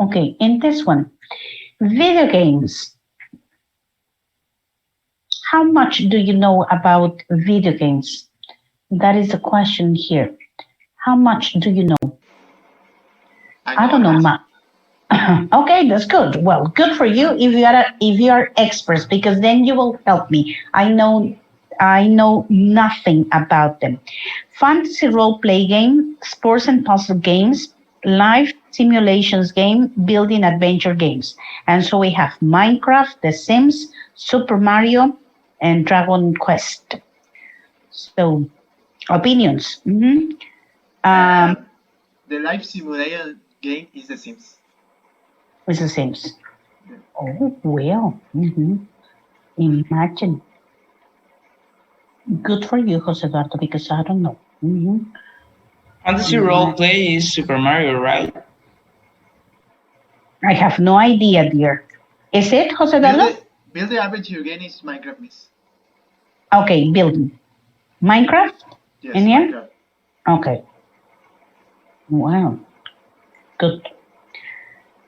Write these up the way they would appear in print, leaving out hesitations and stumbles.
Okay, in this one, video games. How much do you know about video games? That is the question here. How much do you know? I don't know much. Okay, that's good. Well, good for you if you are experts, because then you will help me. I know nothing about them. Fantasy role play game, sports and puzzle games, life simulations game, building adventure games. And so we have Minecraft, The Sims, Super Mario, and Dragon Quest. So opinions. The life simulation game is The Sims. It's The Sims. Oh, well. Imagine. Good for you, Jose Eduardo, because I don't know. Fantasy role play is Super Mario, right? I have no idea, dear. Is it, Jose Eduardo? Build the adventure game is Minecraft, miss. Okay, building. Minecraft? Yes, In the end? Minecraft. Okay. Wow. Good.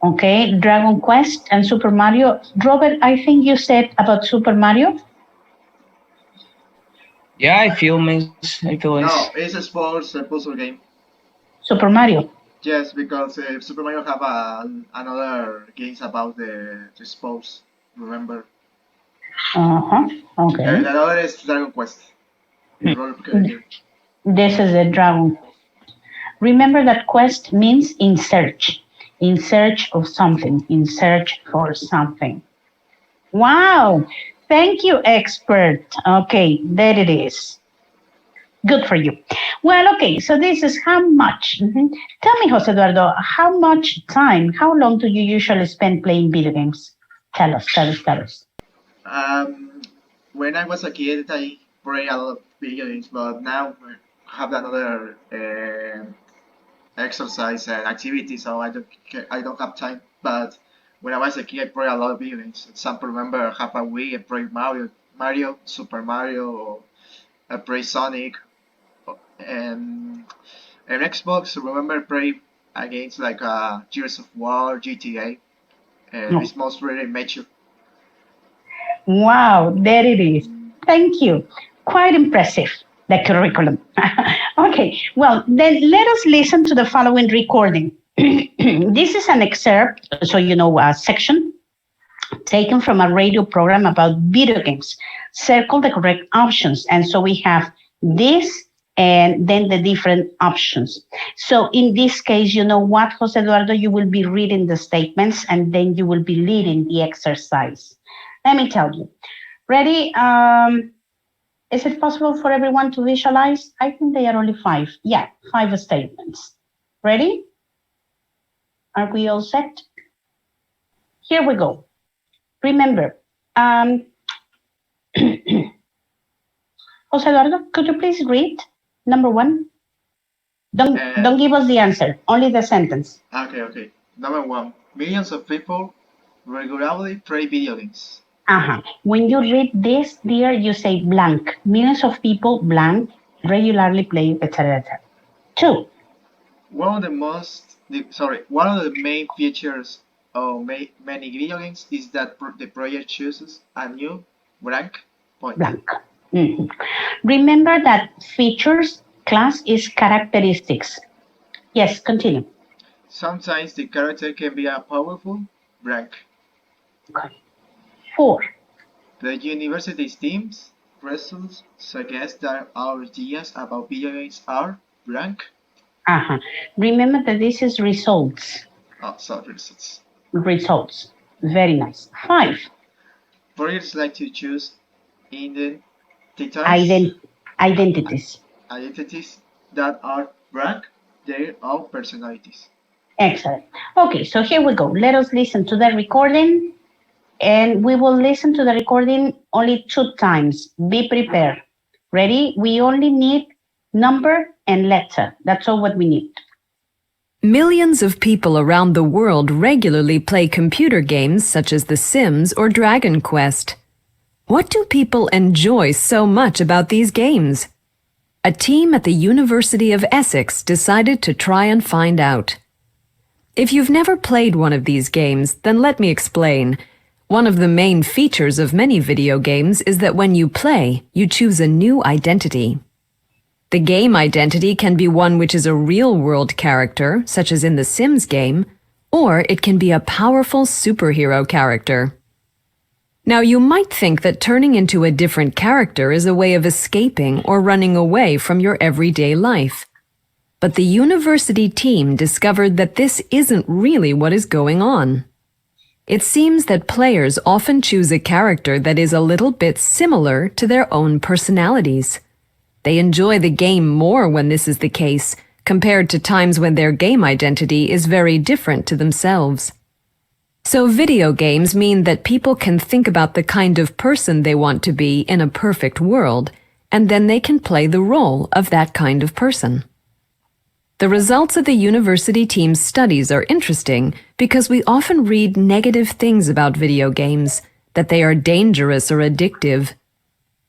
Okay, Dragon Quest and Super Mario. Robert, I think you said about Super Mario? Yeah, I feel No, it's a sports puzzle game. Super Mario. Yes, because Super Mario have another games about the sports. Remember? Okay. And another is Dragon Quest. This is a Dragon Quest. Remember that quest means in search of something, in search for something. Wow, thank you, expert. Okay, there it is. Good for you. Well, okay, so this is how much. Tell me, Jose Eduardo, how much time, how long do you usually spend playing video games? Tell us. When I was a kid, I played a lot of video games, but now I have another exercise and activity, so I don't have time. But when I was a kid, I played a lot of video games. For example, remember I have a Wii, I played Mario, Super Mario, or I played Sonic, and Xbox. Remember I played against like Gears of War, GTA, and it's most really mature. Wow, there it is. Thank you. Quite impressive, the curriculum. Okay, well, then let us listen to the following recording. This is an excerpt, so you know, a section taken from a radio program about video games. Circle the correct options. And so we have this and then the different options. So in this case, you know what, Jose Eduardo, you will be reading the statements and then you will be leading the exercise. Let me tell you. Ready? Is it possible for everyone to visualize? I think they are only 5. Yeah, 5 statements. Ready? Are we all set? Here we go. Remember, Jose Eduardo, could you please read number 1? Don't give us the answer, only the sentence. Okay. Number 1, millions of people regularly play video games. When you read this, dear, you say blank. Millions of people, blank, regularly play, etc. 2. One of the main features of many video games is that the player chooses a new blank point. Remember that features class is characteristics. Yes, continue. Sometimes the character can be a powerful blank. Okay. 4. The university's team's results suggest that our ideas about video games are blank. Remember that this is results. Results. Results. Very nice. 5. Players like to choose identities that are blank their own personalities. Excellent. Okay, so here we go. Let us listen to the recording. And we will listen to the recording only 2 times. Be prepared. Ready? We only need number and letter. That's all what we need. Millions of people around the world regularly play computer games such as The Sims or Dragon Quest. What do people enjoy so much about these games? A team at the University of Essex decided to try and find out. If you've never played one of these games, then let me explain. One of the main features of many video games is that when you play, you choose a new identity. The game identity can be one which is a real-world character, such as in the Sims game, or it can be a powerful superhero character. Now, you might think that turning into a different character is a way of escaping or running away from your everyday life. But the university team discovered that this isn't really what is going on. It seems that players often choose a character that is a little bit similar to their own personalities. They enjoy the game more when this is the case, compared to times when their game identity is very different to themselves. So video games mean that people can think about the kind of person they want to be in a perfect world, and then they can play the role of that kind of person. The results of the university team's studies are interesting because we often read negative things about video games, that they are dangerous or addictive.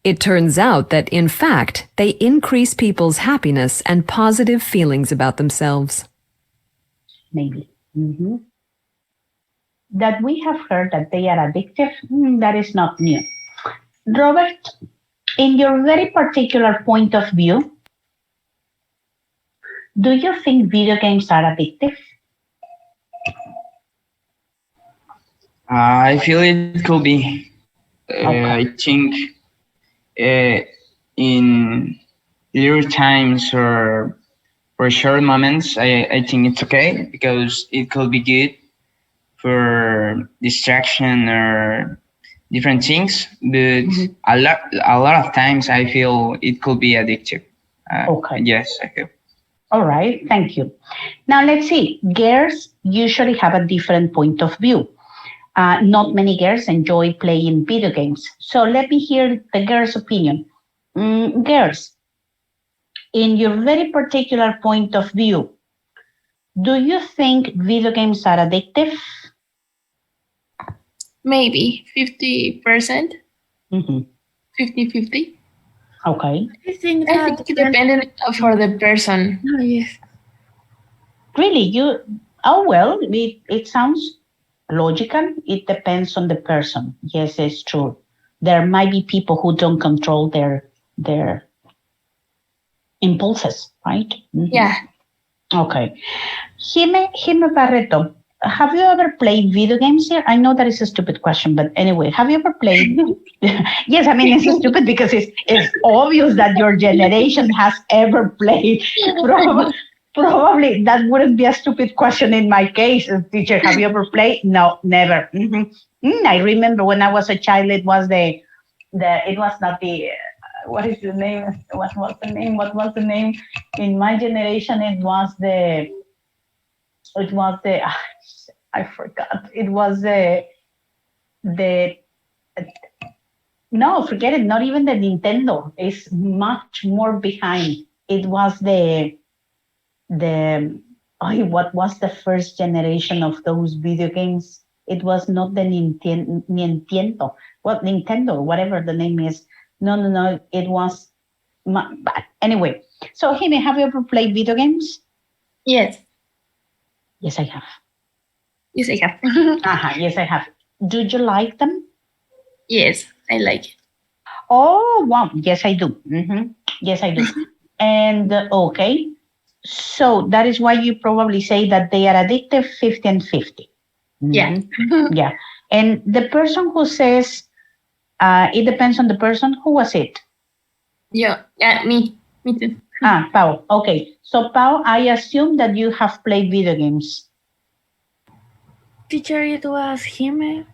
It turns out that, in fact, they increase people's happiness and positive feelings about themselves. Maybe. That we have heard that they are addictive, that is not new. Robert, in your very particular point of view, do you think video games are addictive? I feel it could be. I think in little times or for short moments, I think it's okay because it could be good for distraction or different things. But a lot of times I feel it could be addictive. Okay. Yes, I feel. All right, thank you. Now let's see. Girls usually have a different point of view. Not many girls enjoy playing video games. So let me hear the girls' opinion. Girls, in your very particular point of view, do you think video games are addictive? Maybe 50%, 50-50. Okay. I think it depends for the person. Oh, yes. Really, well, it sounds logical. It depends on the person. Yes, it's true. There might be people who don't control their impulses, right? Yeah. Okay. Jime Barreto, have you ever played video games here? I know that is a stupid question, but anyway, have you ever played? Yes, I mean, it's stupid because it's obvious that your generation has ever played. Probably that wouldn't be a stupid question in my case. Teacher, have you ever played? No, never. I remember when I was a child, it was it was not the, what is the name? What was the name? In my generation, it was the, I forgot. It was no, forget it. Not even the Nintendo. It's much more behind. It was what was the first generation of those video games? It was not the Nintendo. Well, Nintendo, whatever the name is. No. It was. Anyway, so Jime, have you ever played video games? Yes. Yes, I have. Yes, I have. Yes, I have. Do you like them? Yes, I like it. Oh, wow. Yes, I do. Yes, I do. And okay. So that is why you probably say that they are addictive 50 and 50. Yeah. Yeah. And the person who says it depends on the person, who was it? Yeah, me too. Pau. Okay. So Pau, I assume that you have played video games. Teacher, it was him.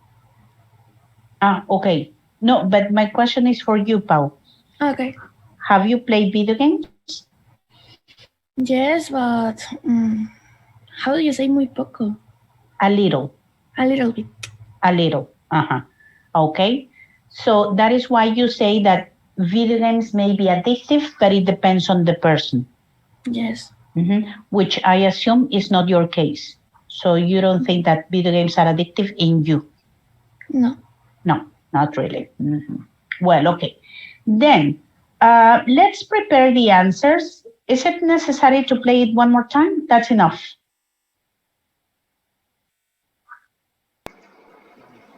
Okay. No, but my question is for you, Pau. Okay. Have you played video games? Yes, but how do you say muy poco? A little. A little bit. A little. Okay. So that is why you say that video games may be addictive, but it depends on the person. Yes. Which I assume is not your case. So you don't think that video games are addictive in you? No. No, not really. Well, okay. Then let's prepare the answers. Is it necessary to play it one more time? That's enough.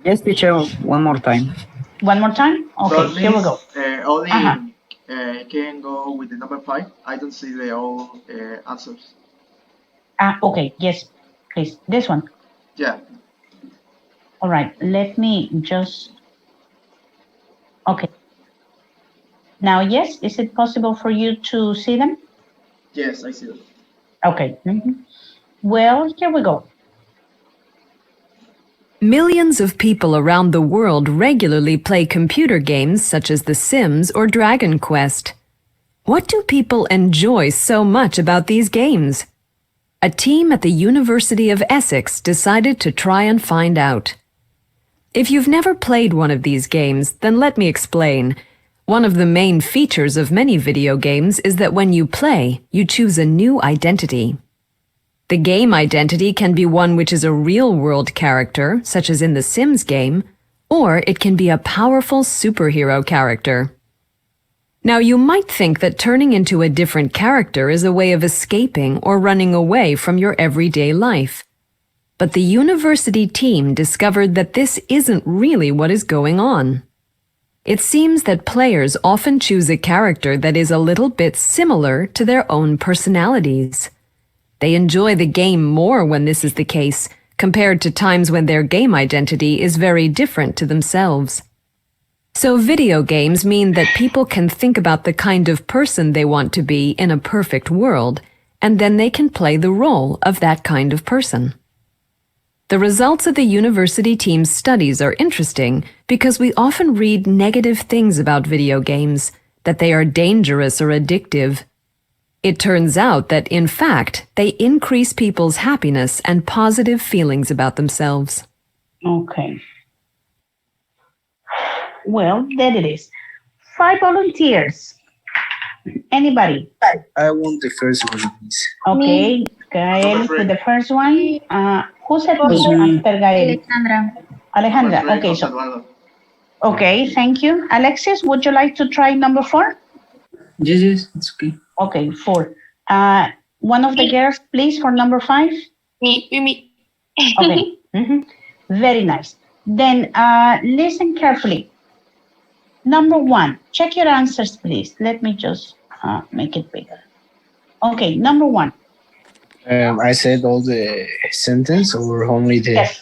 Yes, teacher, one more time. One more time? Okay, But here we miss, go. only Uh-huh. can go with the number 5. I don't see the all answers. Okay, yes, please. This one. Yeah. All right, let me just, okay. Now, yes, is it possible for you to see them? Yes, I see it. Okay. Well, here we go. Millions of people around the world regularly play computer games such as The Sims or Dragon Quest. What do people enjoy so much about these games? A team at the University of Essex decided to try and find out. If you've never played one of these games, then let me explain. One of the main features of many video games is that when you play, you choose a new identity. The game identity can be one which is a real-world character, such as in the Sims game, or it can be a powerful superhero character. Now, you might think that turning into a different character is a way of escaping or running away from your everyday life. But the university team discovered that this isn't really what is going on. It seems that players often choose a character that is a little bit similar to their own personalities. They enjoy the game more when this is the case, compared to times when their game identity is very different to themselves. So video games mean that people can think about the kind of person they want to be in a perfect world, and then they can play the role of that kind of person. The results of the university team's studies are interesting because we often read negative things about video games, that they are dangerous or addictive. It turns out that, in fact, they increase people's happiness and positive feelings about themselves. Okay. Well, there it is. 5 volunteers. Anybody? I want the first one, please. Okay, Gael Number 3. with the first one. Who said me me. after Gael? Alexandra. Alejandra. Number 3, Okay, Jose so Eduardo. okay, thank you. Alexis, would you like to try number 4? Yes, it's okay. Okay, 4. One of the girls, please, for number 5. Me. Okay. Very nice. Then listen carefully. Number 1, check your answers, please. Let me just make it bigger. Okay, number 1. I said all the sentence or only the Yes.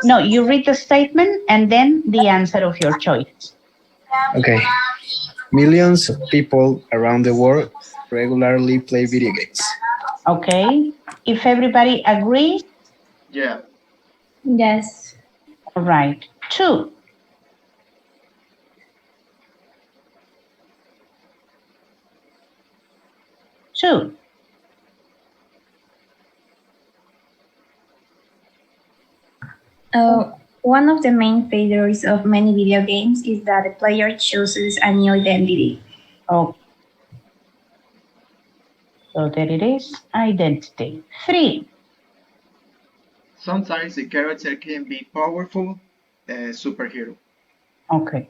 No, you read the statement and then the answer of your choice. Okay. Millions of people around the world regularly play video games. Okay. If everybody agrees, Yeah. Yes. all right. 2. Two. One of the main features of many video games is that the player chooses a new identity. Oh. So there it is, identity. 3. Sometimes the character can be powerful superhero. Okay.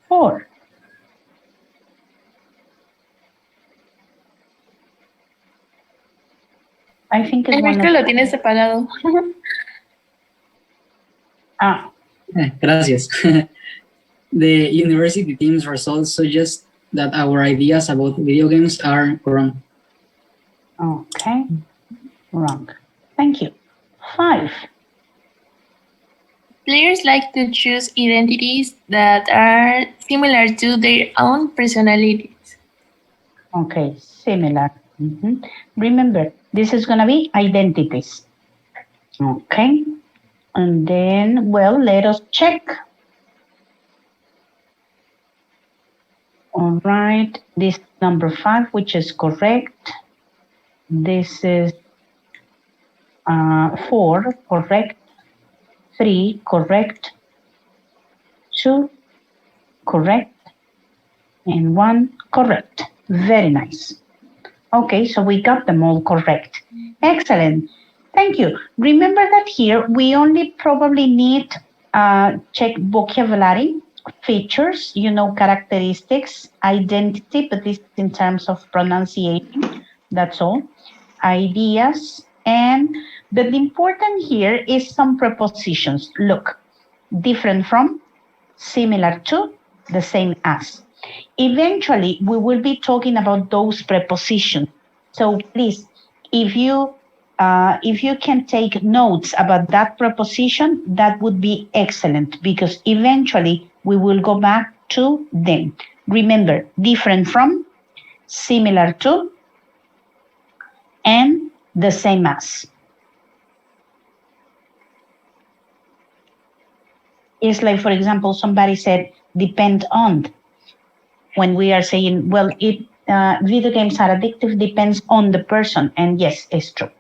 4. I think it's one Enrique lo of tiene separado. Gracias. The university team's results suggest that our ideas about video games are wrong. Okay. Wrong. Thank you. 5. Players like to choose identities that are similar to their own personalities. Okay, similar. Remember, this is going to be identities. Okay. And then, well, let us check. All right. This is number 5, which is correct. This is 4, correct. 3, correct. 2, correct. And 1, correct. Very nice. Okay, so we got them all correct. Excellent. Thank you. Remember that here we only probably need check vocabulary, features, characteristics, identity, but this is in terms of pronunciation. That's all. Ideas, But the important here is some prepositions. Look, different from, similar to, the same as. Eventually, we will be talking about those prepositions. So please, if you can take notes about that preposition, that would be excellent, because eventually we will go back to them. Remember, different from, similar to, and the same as. It's like, for example, somebody said, depend on. When we are saying, well, video games are addictive, depends on the person. And yes, it's true.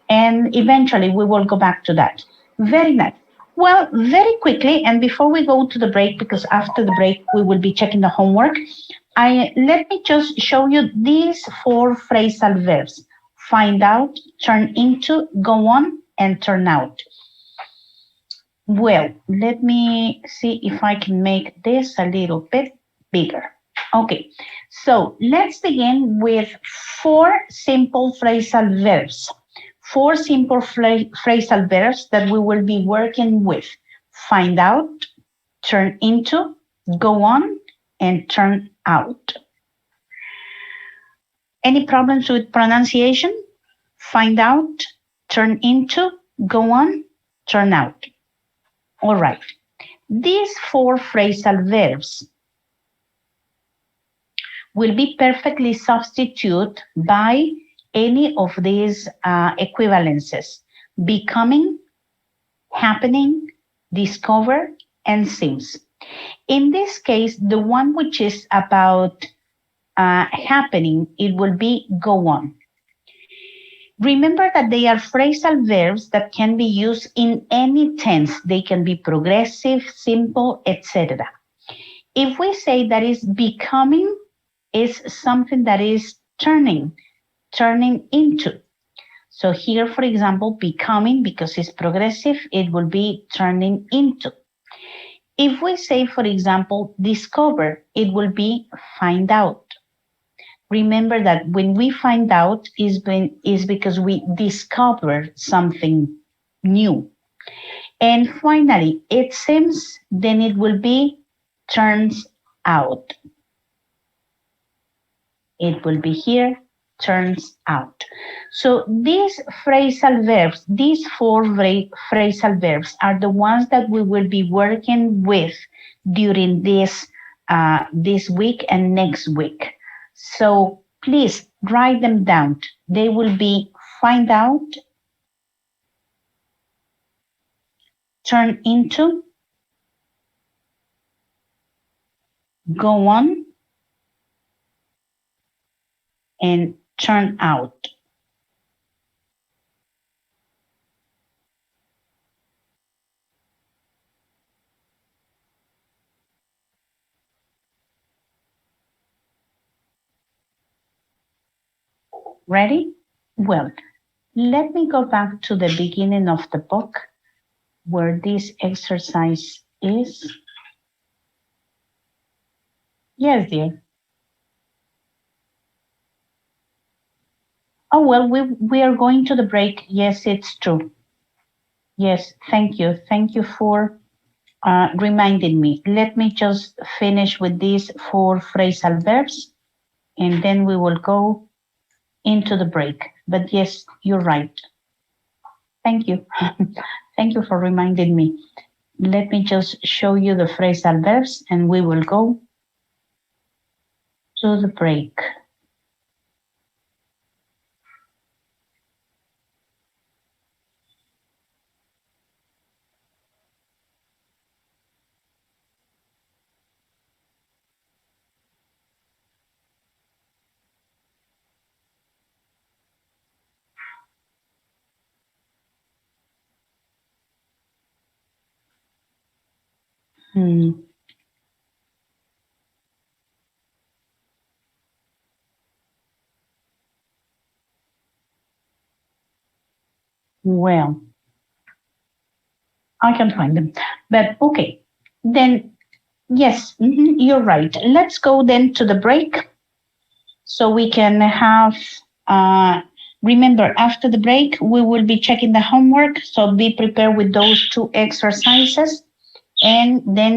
And eventually we will go back to that. Very nice. Well, very quickly, and before we go to the break, because after the break we will be checking the homework, let me just show you these 4 phrasal verbs. Find out, turn into, go on, and turn out. Well, let me see if I can make this a little bit bigger. Okay, so let's begin with 4 simple phrasal verbs. 4 simple phrasal verbs that we will be working with. Find out, turn into, go on, and turn out. Any problems with pronunciation? Find out, turn into, go on, turn out. All right. These 4 phrasal verbs will be perfectly substituted by any of these equivalences: becoming, happening, discover, and seems. In this case, the one which is about happening, it will be go on. Remember that they are phrasal verbs that can be used in any tense. They can be progressive, simple, etc. If we say that is becoming, is something that is turning into. So here, for example, becoming, because it's progressive, it will be turning into. If we say, for example, discover, it will be find out. Remember that when we find out is because we discover something new. And finally, it seems, then it will be turns out. It will be here, turns out. So these phrasal verbs, these 4 phrasal verbs are the ones that we will be working with during this week and next week. So please write them down. They will be find out, turn into, go on, and turn out. Ready? Well, let me go back to the beginning of the book where this exercise is. Yes, dear. Oh, well, we are going to the break. Yes, it's true. Yes, thank you. Thank you for reminding me. Let me just finish with these 4 phrasal verbs, and then we will go into the break. But yes, you're right. Thank you. Thank you for reminding me. Let me just show you the phrasal verbs, and we will go to the break. Well, I can find them, but okay. Then, yes, you're right. Let's go then to the break so we can have Remember, after the break, we will be checking the homework, so be prepared with those 2 exercises, and then